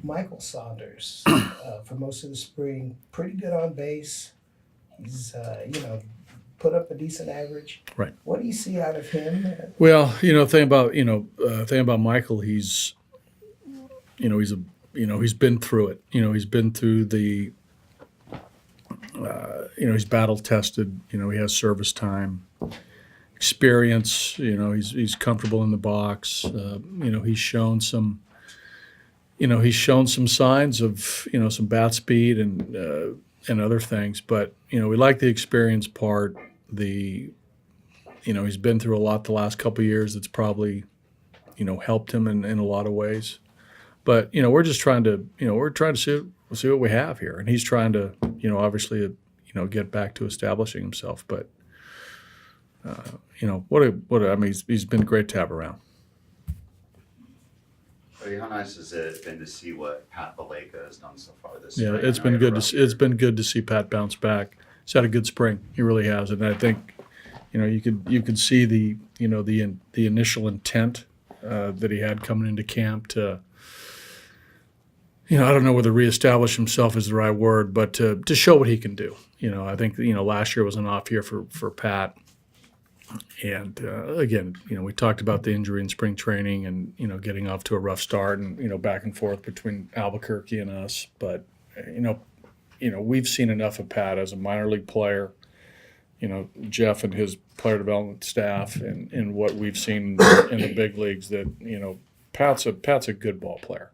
Michael Saunders for most of the spring. Pretty good on base. He's put up a decent average. Right. What do you see out of him? Well, thing about Michael, he's he's been through it. He's been through the he's battle tested. He has service time, experience. He's comfortable in the box. He's shown some. He's shown some signs of some bat speed and other things, but we like the experience part. He's been through a lot the last couple of years. That's probably helped him in a lot of ways. But we're just trying to see what we have here, and he's trying to obviously get back to establishing himself. But he's been great to have around. How nice has it been to see what Pat Valaika has done so far this Yeah, spring? it's been good. It's been good to see Pat bounce back. He's had a good spring. He really has, and I think you could see the initial intent that he had coming into camp to. I don't know whether reestablish himself is the right word, but to show what he can do. I think last year was an off year for Pat. And again, we talked about the injury in spring training and getting off to a rough start and back and forth between Albuquerque and us. But we've seen enough of Pat as a minor league player. Jeff and his player development staff and what we've seen in the big leagues that Pat's a good ball player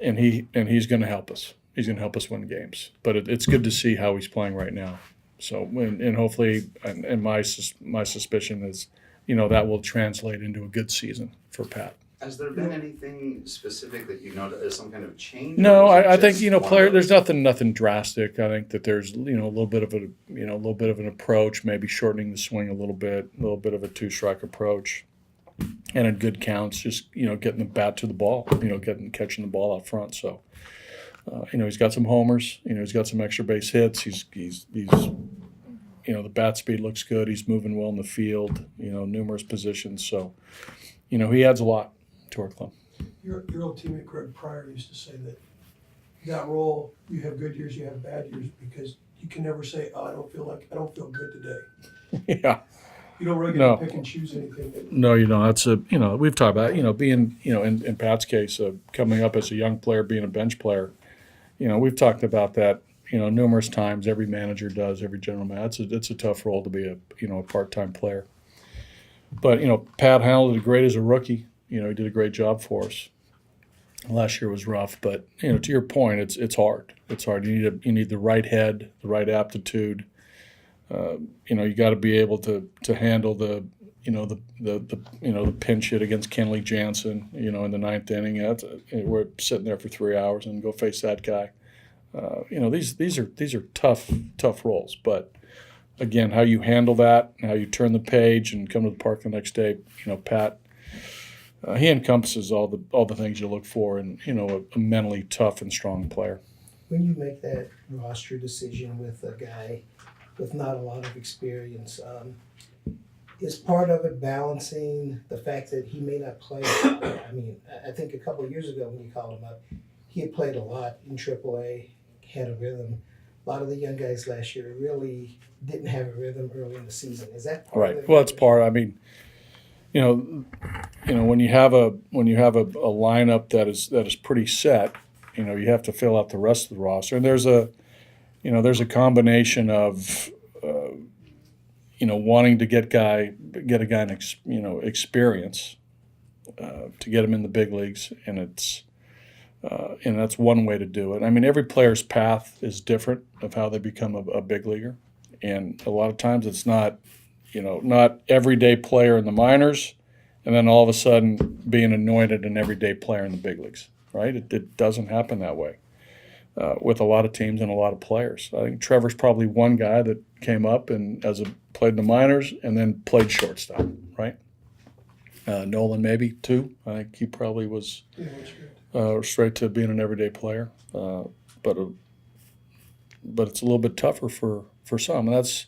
and he's going to help us. He's going to help us win games. But it's good to see how he's playing right now. So and hopefully, and my suspicion is, that will translate into a good season for Pat. Has there been anything specific that you noticed as some kind of change? No, I think player. There's nothing drastic. I think that there's a little bit of an approach, maybe shortening the swing a little bit of a two-strike approach, and in good counts, just getting the bat to the ball, catching the ball out front. So. He's got some homers. He's got some extra base hits. He's the bat speed looks good. He's moving well in the field. Numerous positions. So, he adds a lot to our club. Your old teammate Greg Pryor used to say that role, you have good years, you have bad years, because you can never say, "Oh, I don't feel good today." Yeah. You don't really get to pick and choose anything. No, that's we've talked about being in Pat's case coming up as a young player, being a bench player. We've talked about that, numerous times. Every manager does, every general manager. It's a tough role to be a part-time player. But, Pat handled it great as a rookie. He did a great job for us. Last year was rough, but, to your point, it's hard. It's hard. You need the right head, the right aptitude. You got to be able to handle the pinch hit against Kenley Jansen, in the ninth inning. We're sitting there for 3 hours and go face that guy. These are tough roles. But again, how you handle that, how you turn the page and come to the park the next day. Pat, he encompasses all the things you look for in a mentally tough and strong player. When you make that roster decision with a guy with not a lot of experience. Is part of it balancing the fact that he may not play? I think a couple of years ago when you called him up, he had played a lot in AAA, had a rhythm. A lot of the young guys last year really didn't have a rhythm early in the season. Is that part of it? Well, it's part. When you have a lineup that is pretty set, you have to fill out the rest of the roster, and there's a combination of. Wanting to get a guy in experience to get him in the big leagues, and that's one way to do it. Every player's path is different of how they become a big leaguer, and a lot of times it's not everyday player in the minors, and then all of a sudden being anointed an everyday player in the big leagues. Right? It doesn't happen that way. With a lot of teams and a lot of players. I think Trevor's probably one guy that came up and played in the minors and then played shortstop, right? Nolan maybe two. I think he probably was straight to being an everyday player. But it's a little bit tougher for some. And that's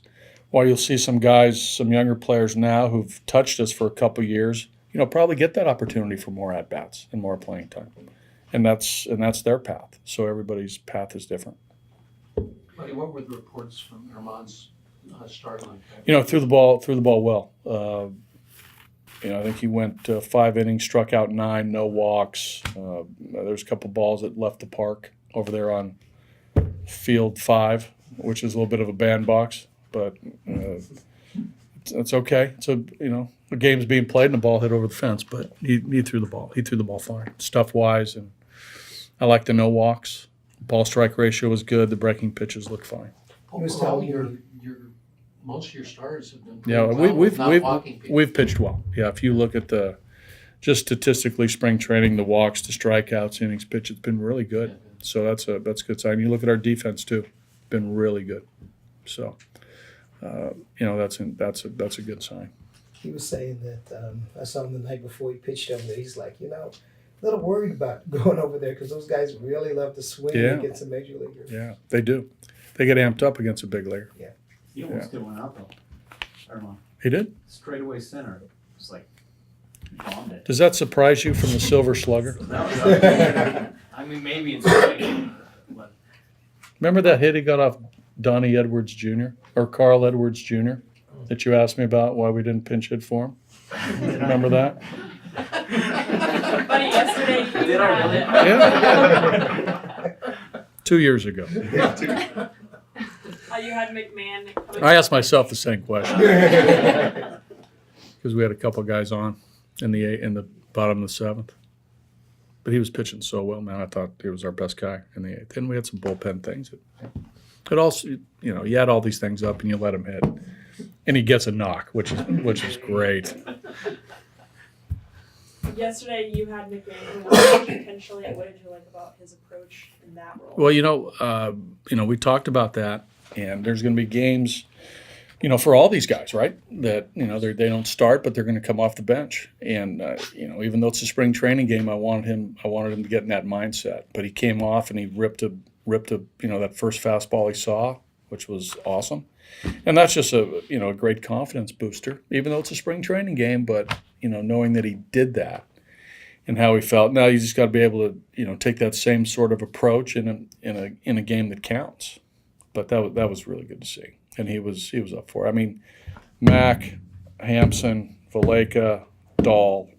why you'll see some guys, some younger players now who've touched us for a couple of years, probably get that opportunity for more at bats and more playing time, and that's their path. So everybody's path is different. Buddy, what were the reports from Armand's start like? Threw the ball well. I think he went 5 innings, struck out 9, no walks. There's a couple balls that left the park over there on field 5, which is a little bit of a bandbox, but it's okay. So the game's being played and the ball hit over the fence, but he threw the ball. He threw the ball fine, stuff wise, and I like the no walks. Ball strike ratio was good. The breaking pitches looked fine. He was Overall, telling me- most of your starters have been Yeah, pretty well with not we've walking people. we've pitched well. Yeah, if you look at just statistically spring training, the walks, the strikeouts, innings pitched, it's been really good. So that's a good sign. You look at our defense too, been really good. So that's a good sign. He was saying that I saw him the night before he pitched over there. He's like, a little worried about going over there because those guys really love to swing Yeah. against a major leaguer. Yeah, they do. They get amped up against a big leaguer. He almost did one out though. Armand. He did. Straight away center. It's like bombed it. Does that surprise you from the Silver Slugger? I mean, maybe it's right, but Remember that hit he got off Donnie Edwards Jr. or Carl Edwards Jr. that you asked me about why we didn't pinch hit for him? Remember that? Buddy, yesterday you Did I had really? it. Yeah. 2 years ago. You had McMahon coming. I asked myself the same question because we had a couple guys on in the bottom of the 7th, but he was pitching so well, man. I thought he was our best guy in the 8th. And we had some bullpen things. It also, you add all these things up and you let him hit, and he gets a knock, which is great. Yesterday you had McMahon coming potentially. What did you like about his approach in that role? Well, we talked about that, and there's going to be games, for all these guys, right? That they don't start, but they're going to come off the bench. And even though it's a spring training game, I wanted him to get in that mindset. But he came off and he ripped a that first fastball he saw, which was awesome. And that's just a great confidence booster, even though it's a spring training game. But knowing that he did that and how he felt, now you just got to be able to take that same sort of approach in a game that counts. But that was really good to see, and he was up for it. I mean, Mac, Hampson, Valaika, Dahl,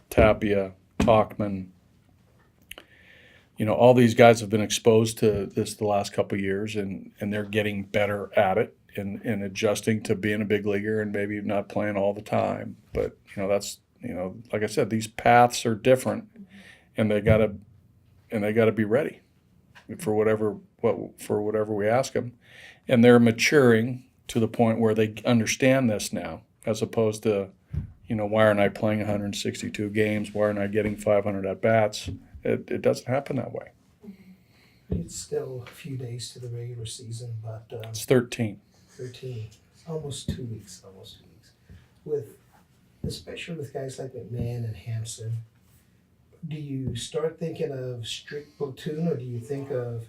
Tapia, Talkman. All these guys have been exposed to this the last couple of years, and they're getting better at it and adjusting to being a big leaguer and maybe not playing all the time. But that's like I said, these paths are different, and they gotta be ready for whatever we ask them, and they're maturing to the point where they understand this now, as opposed to why aren't I playing 162 games? Why aren't I getting 500 at bats? It doesn't happen that way. It's still a few days to the regular season, but It's 13. 13, almost 2 weeks. Especially with guys like McMahon and Hampson, do you start thinking of strict platoon, or do you think of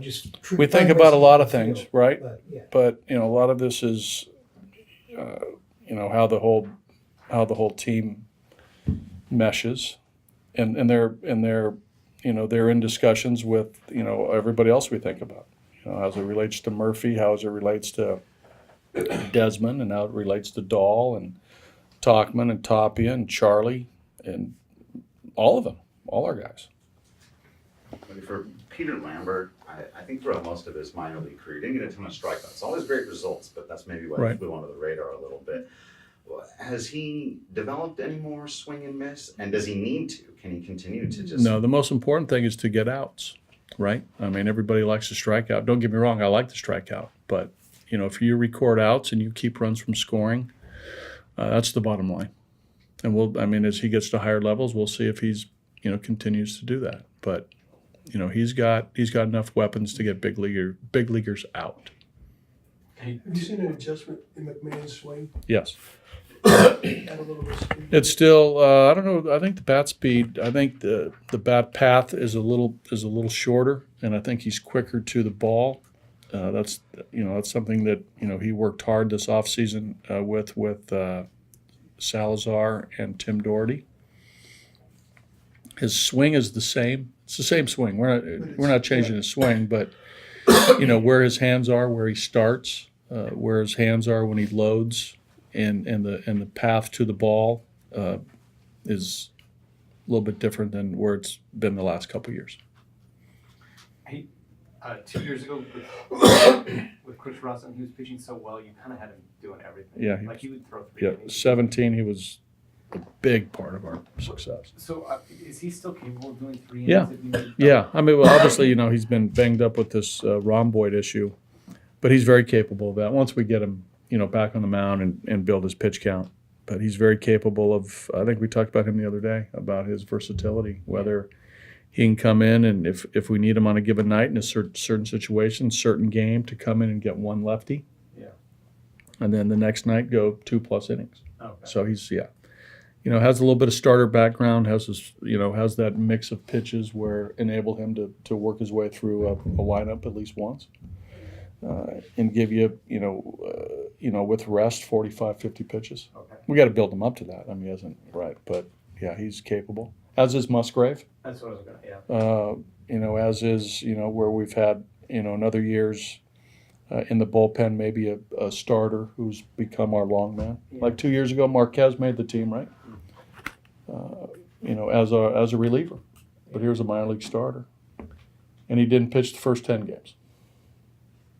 just? We think about a lot of things, right? But yeah, But a lot of this is, how the whole team meshes, and they're in discussions with everybody else we think about. How it relates to Murphy, how it relates to Desmond, and how it relates to Dahl and Talkman and Tapia and Charlie and all of them, all our guys. For Peter Lambert, I think throughout most of his minor league career, he didn't get a ton of strikeouts. Always great results, but that's maybe why he Right. flew under the radar a little bit. Has he developed any more swing and miss? And does he need to? Can he continue to just... No, the most important thing is to get outs, right? I mean, everybody likes to strike out. Don't get me wrong, I like to strike out. But, if you record outs and you keep runs from scoring, that's the bottom line. And as he gets to higher levels, we'll see if he's, continues to do that. But, he's got enough weapons to get big leaguers out. Have you seen an adjustment in McMahon's swing? Yes. Add a little bit of speed? It's still, I don't know. I think the bat speed. I think the bat path is a little shorter, and I think he's quicker to the ball. That's something that he worked hard this offseason with Salazar and Tim Doherty. His swing is the same. It's the same swing. We're not changing his swing, but where his hands are, where he starts, where his hands are when he loads, and the path to the ball is a little bit different than where it's been the last couple of years. 2 years ago with Chris Russell, he was pitching so well, you kind of had him doing everything. Yeah, Like he would throw 3 Yeah, innings. 17, he was a big part of our success. So is he still capable of doing 3 innings? Yeah. If you need Yeah, I mean, well, obviously, he's been banged up with this rhomboid issue, but he's very capable of that. Once we get him, back on the mound and build his pitch count, but he's very capable of. I think we talked about him the other day about his versatility, whether he can come in and if we need him on a given night in a certain situation, certain game, to come in and get one lefty, and then the next night go 2+ innings. Okay. So he's has a little bit of starter background, has that mix of pitches where enable him to work his way through a lineup at least once, and give you with rest 45, 50 pitches. Okay. We got to build him up to that. I mean, he hasn't but yeah, he's capable. As is Musgrave. That's what I was going to, As is where we've had in other years. In the bullpen, maybe a starter who's become our long man. Yeah. Like 2 years ago, Marquez made the team, right? As a reliever, but here's a minor league starter, and he didn't pitch the first 10 games,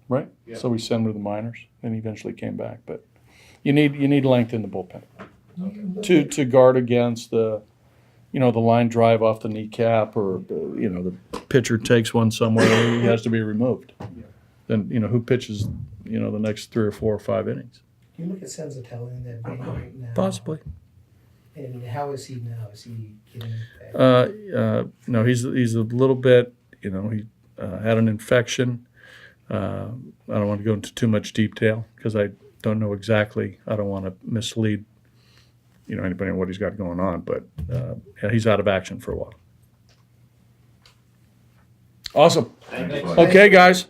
right? Yeah. So we sent him to the minors, and he eventually came back. But you need length in the bullpen to guard against the line drive off the kneecap, or the pitcher takes one somewhere and he has to be removed. Then who pitches the next 3 or 4 or 5 innings? You look at Senzatella in that vein right now. Possibly. And how is he now? Is he getting back? No, he's a little bit. He had an infection. I don't want to go into too much detail because I don't know exactly. I don't want to mislead anybody on what he's got going on. But he's out of action for a while. Awesome. Thanks, Okay, guys.